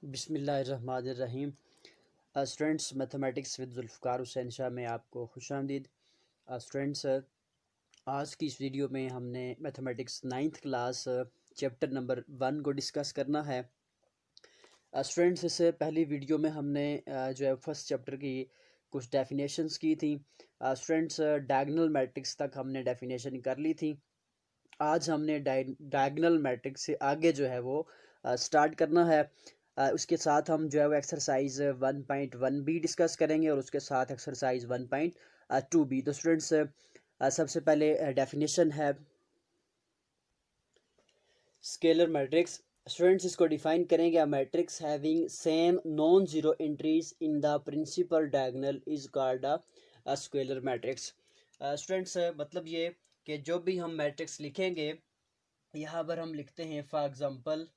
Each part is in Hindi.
बिस्मिल्लाहिर्रहमानिर्रहीम। Students, mathematics with Zulfiqar Hussain Shah में आपको खुशामदीद। स्टूडेंट्स, आज की इस वीडियो में हमने mathematics ninth class chapter number 1 को डिस्कस करना है। स्टूडेंट्स, इससे पहली वीडियो में हमने जो है फर्स्ट चैप्टर की कुछ डेफिनेशंस की थी। स्टूडेंट्स, डायगोनल मैट्रिक्स तक हमने डेफिनेशन कर ली थी। आज हमने डायगोनल मैट्रिक्स से आगे जो है वो स्टार्ट करना है। उसके साथ हम जो है वो एक्सरसाइज 1.1 भी डिस्कस करेंगे और उसके साथ एक्सरसाइज 1.2 भी। तो स्टूडेंट्स, सबसे पहले डेफिनेशन है स्केलर मैट्रिक्स। स्टूडेंट्स, इसको डिफाइन करेंगे। A matrix having same non zero entries in the principal diagonal is called a scalar matrix. Students, मतलब ये कि जो भी हम मैट्रिक्स लिखेंगे, यहाँ पर हम लिखते हैं फॉर एग्जांपल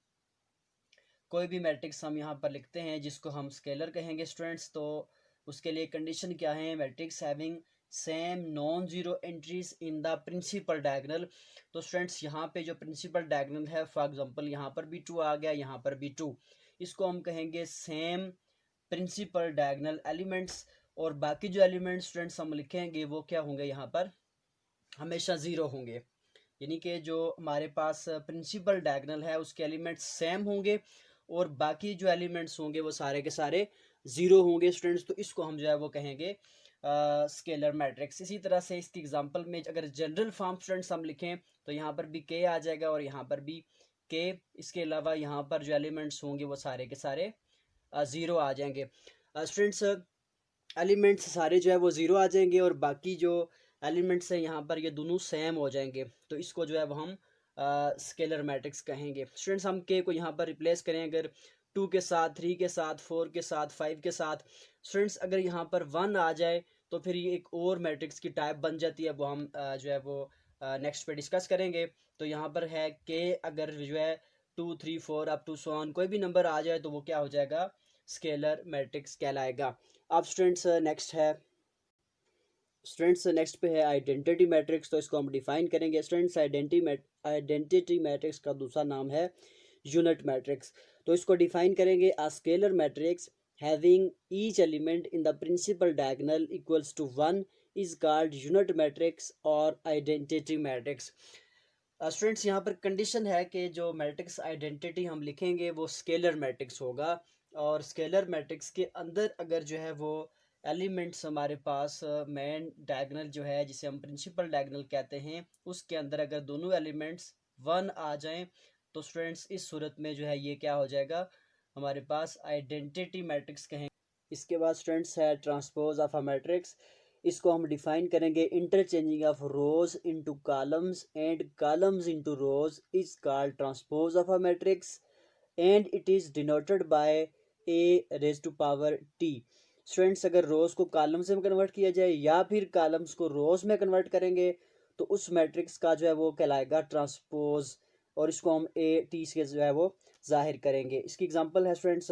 कोई भी मैट्रिक्स हम यहाँ पर लिखते हैं जिसको हम स्केलर कहेंगे स्टूडेंट्स, तो उसके लिए कंडीशन क्या है? Matrix having same non zero entries in the principal diagonal. तो स्टूडेंट्स, यहाँ पे जो प्रिंसिपल डायगोनल है, फॉर एग्जांपल यहाँ पर भी 2 आ गया, यहाँ पर भी 2, इसको हम कहेंगे सेम प्रिंसिपल डायगोनल एलिमेंट्स। और बाकी जो एलिमेंट्स स्टूडेंट्स हम लिखेंगे वो क्या होंगे? यहाँ पर हमेशा ज़ीरो होंगे। यानी कि जो हमारे पास प्रिंसिपल डायगोनल है उसके एलिमेंट्स सेम होंगे और बाकी जो एलिमेंट्स होंगे वो सारे के सारे ज़ीरो होंगे स्टूडेंट्स। तो इसको हम जो है वो कहेंगे स्केलर मैट्रिक्स। इसी तरह से इसकी एग्जांपल में अगर जनरल फॉर्म स्टूडेंट्स हम लिखें तो यहाँ पर भी के आ जाएगा और यहाँ पर भी के। इसके अलावा यहाँ पर जो एलिमेंट्स होंगे वो सारे के सारे ज़ीरो आ जाएंगे। स्टूडेंट्स, एलिमेंट्स सारे जो है वो ज़ीरो आ जाएंगे और बाकी जो एलिमेंट्स हैं यहाँ पर ये दोनों सेम हो जाएंगे। तो इसको जो है वो हम स्केलर मैट्रिक्स कहेंगे। स्टूडेंट्स, हम के को यहाँ पर रिप्लेस करें अगर 2 के साथ, 3 के साथ, 4 के साथ, 5 के साथ। स्टूडेंट्स, अगर यहाँ पर 1 आ जाए तो फिर ये एक और मैट्रिक्स की टाइप बन जाती है, वो हम जो है वो नेक्स्ट पे डिस्कस करेंगे। तो यहाँ पर है के अगर जो है 2, 3, 4 अप टू सो ऑन कोई भी नंबर आ जाए तो वो क्या हो जाएगा? स्केलर मैट्रिक्स कहलाएगा। अब स्टूडेंट्स, नेक्स्ट पे है आइडेंटिटी मैट्रिक्स। तो इसको हम डिफाइन करेंगे। स्टूडेंट्स, आइडेंटिटी मैट्रिक्स का दूसरा नाम है यूनिट मैट्रिक्स। तो इसको डिफाइन करेंगे। A scalar matrix having each element in the principal diagonal equals to 1 is called unit matrix और आइडेंटिटी मैट्रिक्स। स्टूडेंट्स, यहाँ पर कंडीशन है कि जो मैट्रिक्स आइडेंटिटी हम लिखेंगे वो स्केलर मैट्रिक्स होगा और स्केलर मैट्रिक्स के अंदर अगर जो है वो एलिमेंट्स हमारे पास मेन डायगोनल जो है जिसे हम प्रिंसिपल डायगोनल कहते हैं उसके अंदर अगर दोनों एलिमेंट्स 1 आ जाएं तो स्टूडेंट्स इस सूरत में जो है ये क्या हो जाएगा? हमारे पास आइडेंटिटी मैट्रिक्स कहेंगे। इसके बाद स्टूडेंट्स है ट्रांसपोज ऑफ अ मैट्रिक्स। इसको हम डिफाइन करेंगे। Interchanging of rows into columns and columns into rows is called transpose of a matrix and it is denoted by A raise to power T. Students, अगर रोज को कॉलम्स में कन्वर्ट किया जाए या फिर कॉलम्स को रोज में कन्वर्ट करेंगे तो उस मैट्रिक्स का जो है वो कहलाएगा ट्रांसपोज और इसको हम ए टी से जो है वो जाहिर करेंगे। इसकी एग्जांपल है स्टूडेंट्स,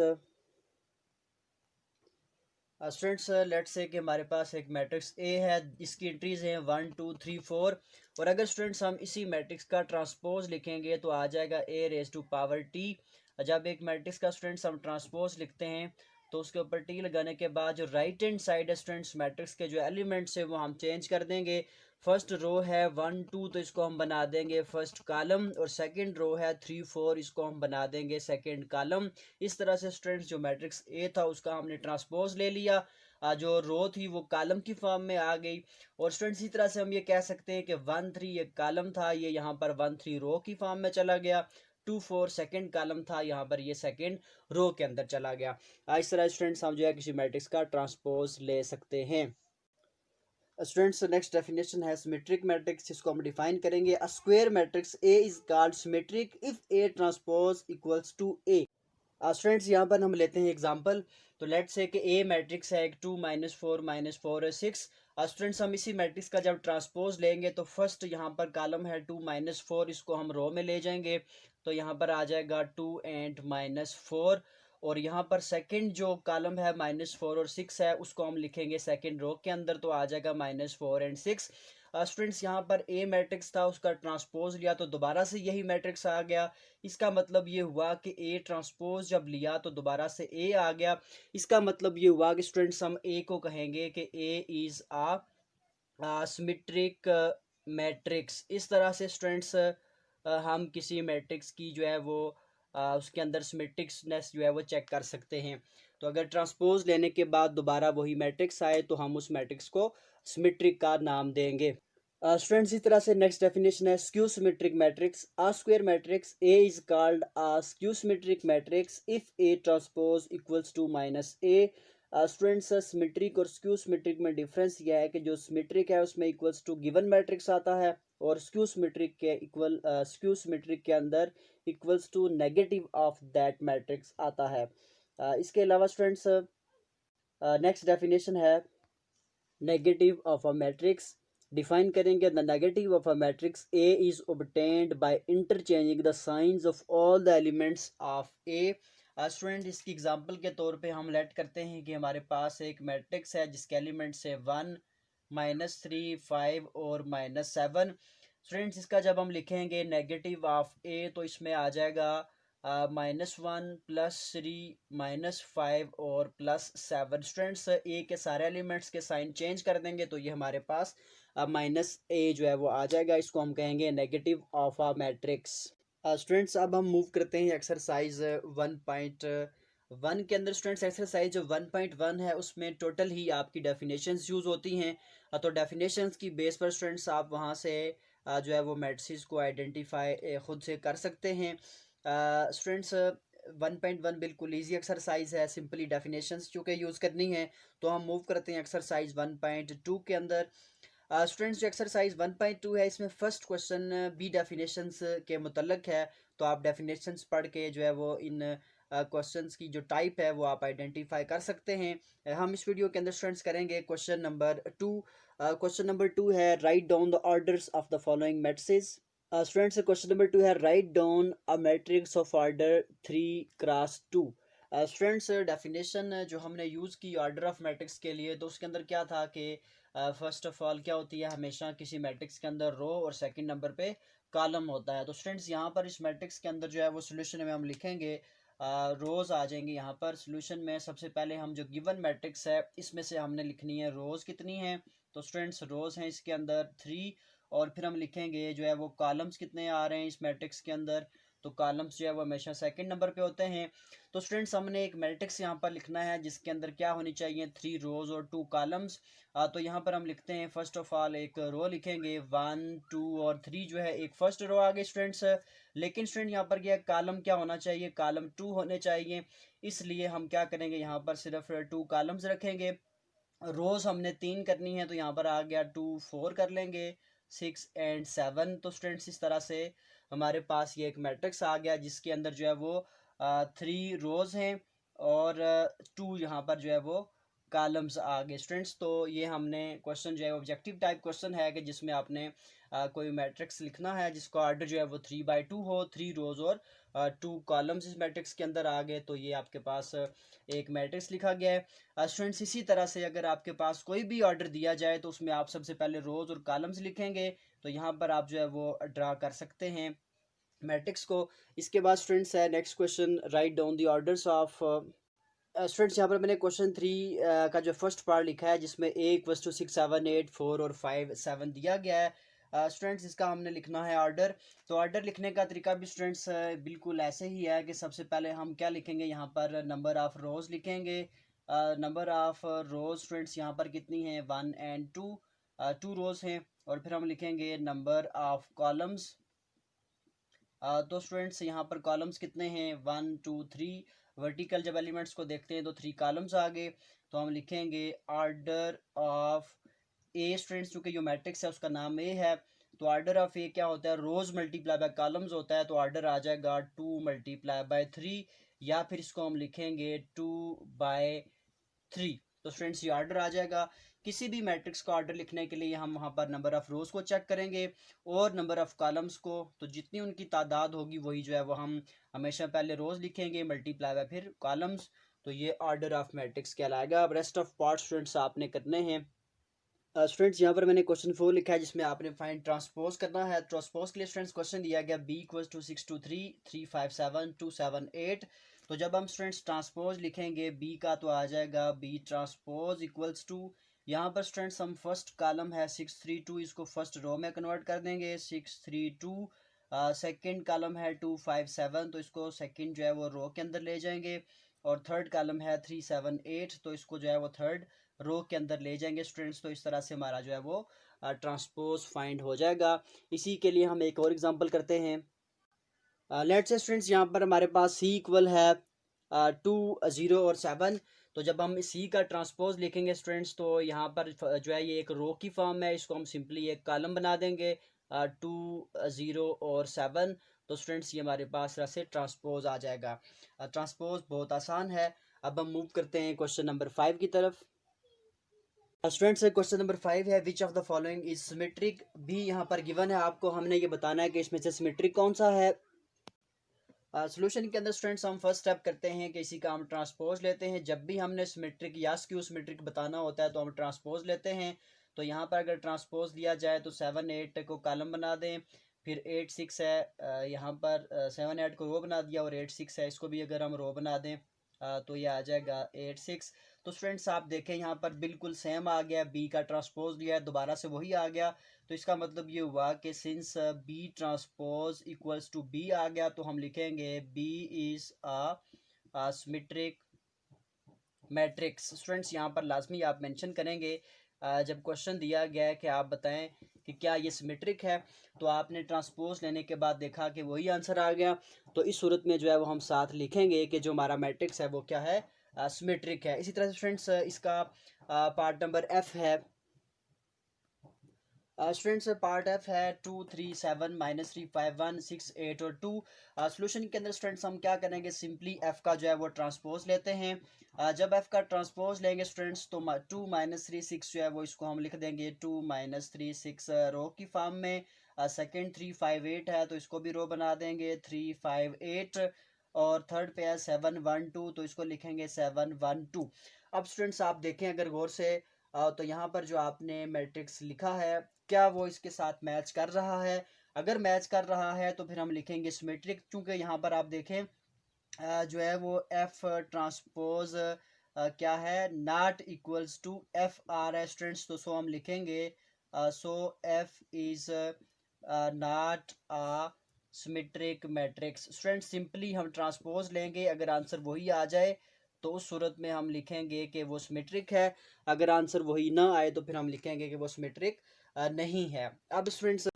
लेट्स से कि हमारे पास एक मैट्रिक्स ए है, इसकी एंट्रीज हैं 1, 2, 3, 4 और अगर स्टूडेंट्स हम इसी मैट्रिक्स का ट्रांसपोज लिखेंगे तो आ जाएगा ए रेज टू पावर टी। जब एक मैट्रिक्स का स्टूडेंट्स हम ट्रांसपोज लिखते हैं तो उसके ऊपर टी लगाने के बाद जो राइट हैंड साइड है स्टूडेंट्स मैट्रिक्स के जो एलिमेंट्स है वो हम चेंज कर देंगे। फर्स्ट रो है 1, 2 तो इसको हम बना देंगे फर्स्ट कॉलम और सेकंड रो है 3, 4 इसको हम बना देंगे सेकंड कॉलम। इस तरह से स्टूडेंट्स जो मैट्रिक्स ए था उसका हमने ट्रांसपोज ले लिया, जो रो थी वो कॉलम की फॉर्म में आ गई। और स्टूडेंट्स इसी तरह से हम ये कह सकते हैं कि 1, 3 एक कॉलम था, ये यहाँ पर 1, 3 रो की फॉर्म में चला गया। 2, 4 सेकंड कॉलम था, यहाँ पर ये सेकंड रो के अंदर चला गया। इस तरह स्टूडेंट्स हम जो है किसी मैट्रिक्स का ट्रांसपोज ले सकते हैं। स्टूडेंट्स, नेक्स्ट डेफिनेशन है सिमेट्रिक मैट्रिक्स। इसको हम डिफाइन करेंगे। A square matrix A is called symmetric if A transpose equals to A. Students, यहाँ पर हम लेते हैं एग्जांपल। तो लेट्स से कि ए मैट्रिक्स है एक 2, -4, -4 है 6। स्टूडेंट्स, हम इसी मैट्रिक्स का जब ट्रांसपोज लेंगे तो फर्स्ट यहाँ पर कॉलम है 2, -4 इसको हम रो में ले जाएंगे तो यहाँ पर आ जाएगा 2 एंड -4 और यहाँ पर सेकंड जो कॉलम है -4 और 6 है उसको हम लिखेंगे सेकंड रो के अंदर तो आ जाएगा -4 एंड 6। स्टूडेंट्स यहाँ पर ए मैट्रिक्स था, उसका ट्रांसपोज लिया तो दोबारा से यही मैट्रिक्स आ गया। इसका मतलब ये हुआ कि ए ट्रांसपोज जब लिया तो दोबारा से ए आ गया। इसका मतलब ये हुआ कि स्टूडेंट्स हम ए को कहेंगे कि A is a symmetric matrix. इस तरह से स्टूडेंट्स हम किसी मैट्रिक्स की जो है वो उसके अंदर सिमेट्रिक्सनेस जो है वो चेक कर सकते हैं। तो अगर ट्रांसपोज लेने के बाद दोबारा वही मैट्रिक्स आए तो हम उस मैट्रिक्स को सिमेट्रिक का नाम देंगे। स्टूडेंट्स इस तरह से नेक्स्ट डेफिनेशन है skew symmetric matrix. A square matrix A is called a skew symmetric matrix if A transpose equals to minus A. Students symmetric और स्क्यू सिमेट्रिक में डिफरेंस यह है कि जो सिमेट्रिक है उसमें इक्वल्स टू गिवन मैट्रिक्स आता है और स्क्यू सिमेट्रिक के अंदर equals to negative of that matrix आता है। इसके अलावा स्टूडेंट्स नेक्स्ट डेफिनेशन है negative of a matrix. Define करेंगे the negative of a matrix A is obtained by interchanging the signs of all the elements of A. Student इसकी एग्जांपल के तौर पे हम लेट करते हैं कि हमारे पास एक मैट्रिक्स है जिसके एलिमेंट्स है 1, -3, 5 और -7। स्टूडेंट्स इसका जब हम लिखेंगे नेगेटिव ऑफ ए तो इसमें आ जाएगा -1 +3 -5 और +7। स्टूडेंट्स ए के सारे एलिमेंट्स के साइन चेंज कर देंगे तो ये हमारे पास -a जो है वो आ जाएगा। इसको हम कहेंगे negative of a matrix. Students अब हम मूव करते हैं एक्सरसाइज 1.1 के अंदर। स्टूडेंट्स एक्सरसाइज जो 1.1 है उसमें टोटल ही आपकी डेफिनेशंस यूज़ होती हैं। तो डेफिनेशंस की बेस पर स्टूडेंट्स आप वहाँ से जो है वो मैट्रिक्स को आइडेंटिफाई खुद से कर सकते हैं। स्टूडेंट्स 1.1 बिल्कुल इजी एक्सरसाइज है, सिंपली डेफिनेशंस चूँकि यूज़ करनी है। तो हम मूव करते हैं एक्सरसाइज 1.2 के अंदर। स्टूडेंट्स जो एक्सरसाइज 1.2 है इसमें फर्स्ट क्वेश्चन बी डेफिनेशंस के मुतल्लक है। तो आप डेफिनेशंस पढ़ के जो है वो इन क्वेश्चंस की जो टाइप है वो आप आइडेंटिफाई कर सकते हैं। हम इस वीडियो के अंदर स्टूडेंट्स करेंगे क्वेश्चन नंबर 2। क्वेश्चन नंबर 2 है write down the orders of the following matrices. Students question number 2 है write down a matrix of order 3x2। Students definition जो हमने यूज़ की ऑर्डर ऑफ मैट्रिक्स के लिए तो उसके अंदर क्या था कि फर्स्ट ऑफ ऑल क्या होती है हमेशा किसी मैट्रिक्स के अंदर रो और सेकंड नंबर पे कॉलम होता है। तो स्टूडेंट्स यहाँ पर इस मैट्रिक्स के अंदर जो है वो सोल्यूशन में हम लिखेंगे रोज़ आ जाएंगी। यहाँ पर सोल्यूशन में सबसे पहले हम जो गिवन मैट्रिक्स है इसमें से हमने लिखनी है रोज़ कितनी है। तो स्टूडेंट्स रोज़ हैं इसके अंदर 3 और फिर हम लिखेंगे जो है वो कॉलम्स कितने आ रहे हैं इस मैट्रिक्स के अंदर। तो कॉलम्स जो है वो हमेशा सेकंड नंबर पे होते हैं। तो स्टूडेंट्स हमने एक मैट्रिक्स यहाँ पर लिखना है जिसके अंदर क्या होनी चाहिए 3 रोज़ और 2 कॉलम्स। तो यहाँ पर हम लिखते हैं फर्स्ट ऑफ ऑल एक रो लिखेंगे 1, 2 और 3 जो है एक फर्स्ट रो आ गई स्टूडेंट्स। लेकिन स्टूडेंट यहाँ पर क्या कॉलम क्या होना चाहिए, कॉलम 2 होने चाहिए। इसलिए हम क्या करेंगे यहाँ पर सिर्फ 2 कॉलम्स रखेंगे। रोज़ हमने 3 करनी है तो यहाँ पर आ गया 2 4 कर लेंगे 6 एंड 7। तो स्टूडेंट्स इस तरह से हमारे पास ये एक मैट्रिक्स आ गया जिसके अंदर जो है वो 3 रोज़ हैं और 2 यहाँ पर जो है वो कॉलम्स आ गए स्टूडेंट्स। तो ये हमने क्वेश्चन जो है ऑब्जेक्टिव टाइप क्वेश्चन है कि जिसमें आपने कोई मैट्रिक्स लिखना है जिसका ऑर्डर जो है वो 3/2 हो, 3 रोज़ और 2 कॉलम्स इस मैट्रिक्स के अंदर आ गए। तो ये आपके पास एक मैट्रिक्स लिखा गया है। स्टूडेंट्स इसी तरह से अगर आपके पास कोई भी ऑर्डर दिया जाए तो उसमें आप सबसे पहले रोज़ और कॉलम्स लिखेंगे। तो यहाँ पर आप जो है वो ड्रा कर सकते हैं मैट्रिक्स को। इसके बाद स्टूडेंट्स है next question write down the orders of. Students यहाँ पर मैंने क्वेश्चन 3 का जो फर्स्ट पार्ट लिखा है जिसमें A = 6 7 8 4 और 5 7 दिया गया है। स्टूडेंट्स इसका हमने लिखना है ऑर्डर। तो ऑर्डर लिखने का तरीका भी स्टूडेंट्स बिल्कुल ऐसे ही है कि सबसे पहले हम क्या लिखेंगे यहाँ पर नंबर ऑफ़ रोज़ लिखेंगे। नंबर ऑफ़ रोज़ स्टूडेंट्स यहाँ पर कितनी है 1 एंड 2, 2 रोज़ हैं। और फिर हम लिखेंगे नंबर ऑफ़ कॉलम्स। तो स्टूडेंट्स यहाँ पर कॉलम्स कितने हैं 1 2 3। वर्टिकल जब एलिमेंट्स को देखते हैं तो 3 कॉलम्स आ गए। तो हम लिखेंगे ऑर्डर ऑफ ए। स्टूडेंट्स चूँकि जो मैट्रिक्स है उसका नाम ए है तो ऑर्डर ऑफ ए क्या होता है रोज़ मल्टीप्लाई बाय कॉलम्स होता है। तो ऑर्डर आ जाएगा 2 × 3 या फिर इसको हम लिखेंगे 2/3। तो स्टूडेंट्स ये ऑर्डर आ जाएगा। किसी भी मैट्रिक्स का ऑर्डर लिखने के लिए हम वहाँ पर नंबर ऑफ़ रोज़ को चेक करेंगे और नंबर ऑफ़ कॉलम्स को। तो जितनी उनकी तादाद होगी वही जो है वो हम हमेशा पहले रोज़ लिखेंगे मल्टीप्लाई बाय फिर कॉलम्स। तो ये ऑर्डर ऑफ मैट्रिक्स कहलाएगा। अब रेस्ट ऑफ पार्ट स्टूडेंट्स आपने करने हैं। स्टूडेंट्स यहाँ पर मैंने क्वेश्चन 4 लिखा है जिसमें आपने फाइंड ट्रांसपोज करना है। ट्रांसपोज के लिए स्टूडेंट्स क्वेश्चन दिया गया b इक्वल्स टू 623 357 278। तो जब हम स्टूडेंट्स ट्रांसपोज लिखेंगे b का तो आ जाएगा b ट्रांसपोज इक्वल्स टू, यहाँ पर स्टूडेंट्स हम फर्स्ट कॉलम है 632, इसको फर्स्ट रो में कन्वर्ट कर देंगे 632। सेकंड कॉलम है 257, तो इसको सेकंड जो है वो रो के अंदर ले जाएंगे। और थर्ड कॉलम है 378, तो इसको जो है वो थर्ड रो के अंदर ले जाएंगे स्टूडेंट्स। तो इस तरह से हमारा जो है वो ट्रांसपोज फाइंड हो जाएगा। इसी के लिए हम एक और एग्जांपल करते हैं। लेट्स से स्टूडेंट्स यहाँ पर हमारे पास c इक्वल है 2 0 और 7। तो जब हम c का ट्रांसपोज लिखेंगे स्टूडेंट्स तो यहाँ पर जो है ये एक रो की फॉर्म है, इसको हम सिंपली एक कॉलम बना देंगे 2 0 और 7। तो स्टूडेंट्स ये हमारे पास तरह से ट्रांसपोज आ जाएगा। ट्रांसपोज बहुत आसान है। अब हम मूव करते हैं क्वेश्चन नंबर 5 की तरफ। स्टूडेंट्स क्वेश्चन नंबर 5 है which of the following is symmetric. भी यहाँ पर गिवन है, आपको हमने ये बताना है कि इसमें से सिमेट्रिक कौन सा है। सोल्यूशन के अंदर स्टूडेंट्स हम फर्स्ट स्टेप करते हैं कि इसी का हम ट्रांसपोज लेते हैं। जब भी हमने सिमेट्रिक या स्क्यू सिमेट्रिक बताना होता है तो हम ट्रांसपोज लेते हैं। तो यहाँ पर अगर ट्रांसपोज लिया जाए तो 7 8 को कॉलम बना दें, फिर 8 6 है, यहाँ पर 7 8 को रो बना दिया, और 8 6 है इसको भी अगर हम रो बना दें तो ये आ जाएगा 8 6। तो स्टूडेंट्स आप देखें यहाँ पर बिल्कुल सेम आ गया, बी का ट्रांसपोज लिया है दोबारा से वही आ गया। तो इसका मतलब ये हुआ कि since B transpose equals to B आ गया तो हम लिखेंगे B is a symmetric matrix. Students यहाँ पर लाजमी आप मेंशन करेंगे जब क्वेश्चन दिया गया है कि आप बताएं कि क्या ये सिमेट्रिक है, तो आपने ट्रांसपोज लेने के बाद देखा कि वही आंसर आ गया। तो इस सूरत में जो है वो हम साथ लिखेंगे कि जो हमारा मैट्रिक्स है वो क्या है, सिमेट्रिक है। इसी तरह से फ्रेंड्स इसका पार्ट नंबर एफ है। स्टूडेंट्स पार्ट एफ है 2 3 7 -3 5 1 6 8 और 2। सोल्यूशन के अंदर स्टूडेंट्स हम क्या करेंगे, सिंपली एफ का जो है वो ट्रांसपोज लेते हैं। जब एफ का ट्रांसपोज लेंगे स्टूडेंट्स तो 2 -3 6 जो है वो इसको हम लिख देंगे 2 -3 6 रो की फॉर्म में। सेकेंड 3 5 8 है तो इसको भी रो बना देंगे 3 5 8। और थर्ड पे है 7 1 2, तो इसको लिखेंगे 7 1 2। अब स्टूडेंट्स आप देखें अगर गौर से तो यहाँ पर जो आपने मैट्रिक्स लिखा है क्या वो इसके साथ मैच कर रहा है। अगर मैच कर रहा है तो फिर हम लिखेंगे सिमेट्रिक। चूंकि यहाँ पर आप देखें जो है वो एफ ट्रांसपोज क्या है, नॉट इक्वल्स टू एफ आर है स्टूडेंट्स। तो सो हम लिखेंगे so F is not a symmetric matrix. Students simply हम ट्रांसपोज लेंगे, अगर आंसर वही आ जाए तो उस सूरत में हम लिखेंगे कि वो सिमेट्रिक है। अगर आंसर वही ना आए तो फिर हम लिखेंगे कि वो सिमेट्रिक नहीं है। अब स्टूडेंट्स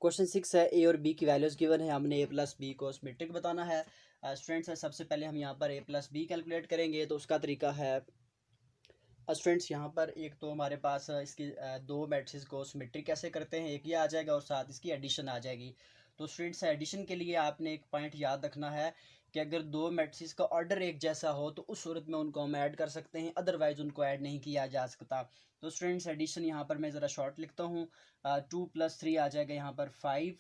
क्वेश्चन 6 है, ए और बी की वैल्यूज गिवन है, हमने ए प्लस बी को सिमेट्रिक बताना है। स्टूडेंट्स सबसे पहले हम यहाँ पर ए प्लस बी कैलकुलेट करेंगे। तो उसका तरीका है स्टूडेंट्स यहाँ पर एक तो हमारे पास इसकी दो मैट्रिक्स को सिमेट्रिक कैसे करते हैं, एक ये आ जाएगा और साथ इसकी एडिशन आ जाएगी। तो स्टूडेंट्स एडिशन के लिए आपने एक पॉइंट याद रखना है कि अगर दो मैट्रिक्स का ऑर्डर एक जैसा हो तो उस सूरत में उनको हम ऐड कर सकते हैं, अदरवाइज उनको ऐड नहीं किया जा सकता। तो स्टूडेंट्स एडिशन यहाँ पर मैं ज़रा शॉर्ट लिखता हूँ। 2 + 3 आ जाएगा यहाँ पर 5,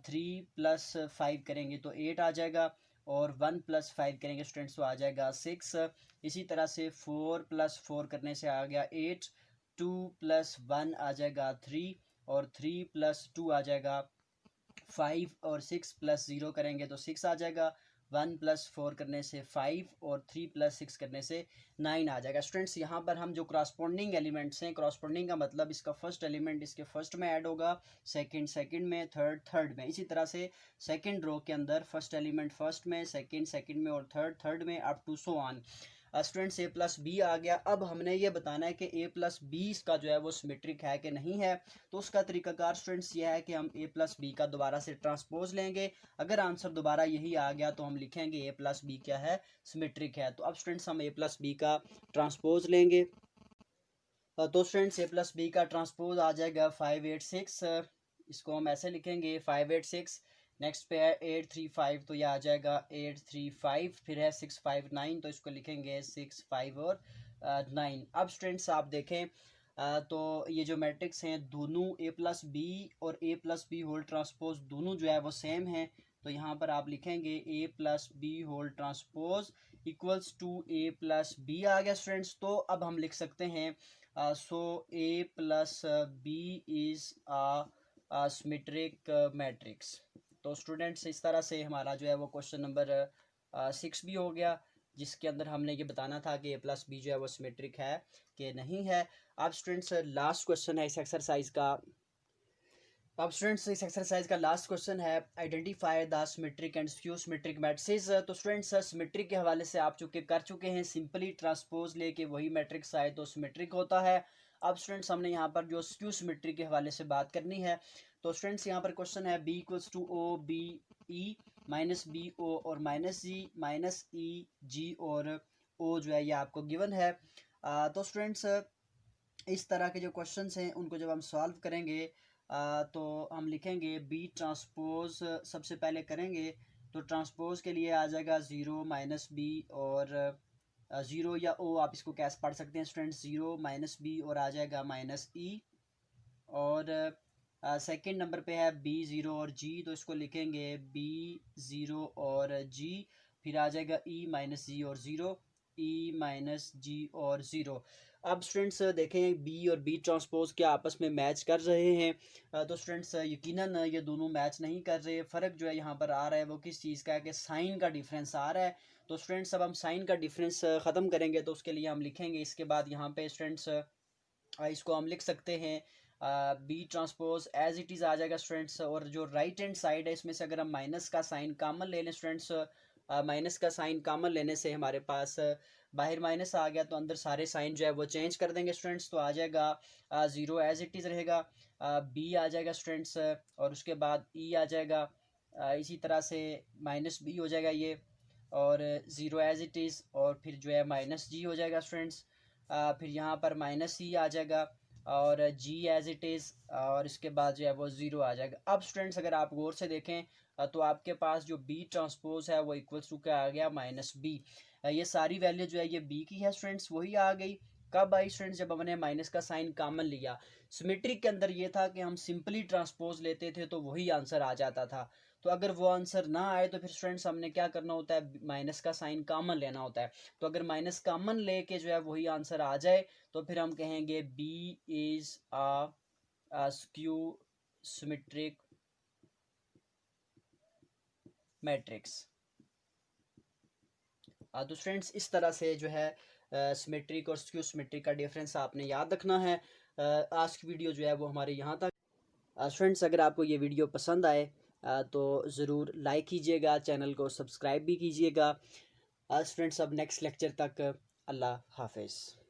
3 + 5 करेंगे तो 8 आ जाएगा, और 1 + 5 करेंगे स्टूडेंट्स तो आ जाएगा 6। इसी तरह से 4 + 4 करने से आ गया 8, 2 + 1 आ जाएगा 3, और 3 + 2 आ जाएगा 5, और 6 + 0 करेंगे तो 6 आ जाएगा। 1 + 4 करने से 5, और 3 + 6 करने से 9 आ जाएगा। स्टूडेंट्स यहाँ पर हम जो क्रॉसपोंडिंग एलिमेंट्स हैं, क्रॉसपोंडिंग का मतलब इसका फर्स्ट एलिमेंट इसके फर्स्ट में ऐड होगा, सेकंड सेकंड में, थर्ड थर्ड में। इसी तरह से सेकंड रो के अंदर फर्स्ट एलिमेंट फर्स्ट में, सेकंड सेकंड में, और थर्ड थर्ड में, up to so on. Students A plus B आ गया। अब हमने ये बताना है कि ए प्लस बी इसका जो है वो सिमेट्रिक है कि नहीं है। तो उसका तरीकाकार स्टूडेंट्स ये है कि हम ए प्लस बी का दोबारा से ट्रांसपोज लेंगे। अगर आंसर दोबारा यही आ गया तो हम लिखेंगे ए प्लस बी क्या है, सिमेट्रिक है। तो अब स्टूडेंट्स हम ए प्लस बी का ट्रांसपोज लेंगे। तो स्टूडेंट्स ए प्लस बी का ट्रांसपोज आ जाएगा 5 8 6। इसको हम ऐसे लिखेंगे 5 8 6। नेक्स्ट पे है 8 3 5, तो ये आ जाएगा 8 3 5। फिर है 6 5 9, तो इसको लिखेंगे 6 5 और 9। अब स्टूडेंट्स आप देखें तो ये जो मैट्रिक्स हैं दोनों ए प्लस बी और ए प्लस बी होल ट्रांसपोज दोनों जो है वो सेम हैं। तो यहाँ पर आप लिखेंगे A plus B whole transpose equals to A plus B आ गया स्टूडेंट्स। तो अब हम लिख सकते हैं so A plus B is a symmetric matrix. तो स्टूडेंट्स इस तरह से हमारा जो है वो क्वेश्चन नंबर 6 भी हो गया, जिसके अंदर हमने ये बताना था कि ए प्लस बी जो है वो सिमेट्रिक है कि नहीं है। अब स्टूडेंट्स लास्ट क्वेश्चन है इस एक्सरसाइज का। अब स्टूडेंट्स इस एक्सरसाइज का लास्ट क्वेश्चन है identify the symmetric and skew symmetric matrices. तो स्टूडेंट्स सिमेट्रिक के हवाले से आप कर चुके हैं, सिंपली ट्रांसपोज लेके वही मैट्रिक्स आए तो सिमेट्रिक होता है। अब स्टूडेंट्स हमने यहाँ पर जो स्क्यू सिमेट्रिक के हवाले से बात करनी है। तो स्टूडेंट्स यहाँ पर क्वेश्चन है B equals to O B E minus B O और माइनस जी माइनस ई जी और ओ जो है ये आपको गिवन है। तो स्टूडेंट्स इस तरह के जो क्वेश्चंस हैं उनको जब हम सॉल्व करेंगे तो हम लिखेंगे बी ट्रांसपोज सबसे पहले करेंगे। तो ट्रांसपोज के लिए आ जाएगा ज़ीरो माइनस बी और ज़ीरो या ओ आप इसको कैसे पढ़ सकते हैं स्टूडेंट्स, ज़ीरो माइनस बी और आ जाएगा माइनस ई। और सेकंड नंबर पे है बी ज़ीरो और जी, तो इसको लिखेंगे बी ज़ीरो और जी, फिर आ जाएगा ई माइनस जी और ज़ीरो, ई माइनस जी और ज़ीरो। अब स्टूडेंट्स देखें बी और बी ट्रांसपोज क्या आपस में मैच कर रहे हैं। तो स्टूडेंट्स यकीनन ये दोनों मैच नहीं कर रहे। फ़र्क जो है यहाँ पर आ रहा है वो किस चीज़ का है कि साइन का डिफरेंस आ रहा है। तो स्टूडेंट्स अब हम साइन का डिफरेंस ख़त्म करेंगे, तो उसके लिए हम लिखेंगे इसके बाद यहाँ पे स्टूडेंट्स इसको हम लिख सकते हैं B transpose as it is आ जाएगा स्टूडेंट्स। और जो राइट हैंड साइड है इसमें से अगर हम माइनस का साइन कॉमन ले लें स्टूडेंट्स, माइनस का साइन कॉमन लेने से हमारे पास बाहर माइनस आ गया, तो अंदर सारे साइन जो है वो चेंज कर देंगे स्टूडेंट्स। तो आ जाएगा ज़ीरो एज इट इज़ रहेगा, बी आ जाएगा स्टूडेंट्स और उसके बाद ई आ जाएगा, इसी तरह से माइनस बी हो जाएगा ये, और ज़ीरो एज इट इज़ और फिर जो है माइनस जी हो जाएगा स्टूडेंट्स। फिर यहाँ पर माइनस ई आ जाएगा और जी एज इट इज़ और इसके बाद जो है वो ज़ीरो आ जाएगा। अब स्टूडेंट्स अगर आप गौर से देखें तो आपके पास जो बी ट्रांसपोज है वो इक्वल्स टू क्या आ गया माइनस बी। ये सारी वैल्यू जो है ये बी की है स्टूडेंट्स, वही आ गई। कब आई स्टूडेंट्स, जब हमने माइनस का साइन कॉमन लिया। सिमेट्रिक के अंदर ये था कि हम सिंपली ट्रांसपोज लेते थे तो वही आंसर आ जाता था। तो अगर वो आंसर ना आए तो फिर स्टूडेंट्स हमने क्या करना होता है, माइनस का साइन कॉमन लेना होता है। तो अगर माइनस कॉमन लेके जो है वही आंसर आ जाए तो फिर हम कहेंगे B is a skew symmetric matrix. तो फ्रेंड्स इस तरह से जो है सिमेट्रिक और स्क्यू सिमेट्रिक का डिफरेंस आपने याद रखना है। आज की वीडियो जो है वो हमारे यहाँ तक। फ्रेंड्स अगर आपको ये वीडियो पसंद आए तो ज़रूर लाइक कीजिएगा, चैनल को सब्सक्राइब भी कीजिएगा। फ्रेंड्स अब नेक्स्ट लेक्चर तक अल्लाह हाफिज़।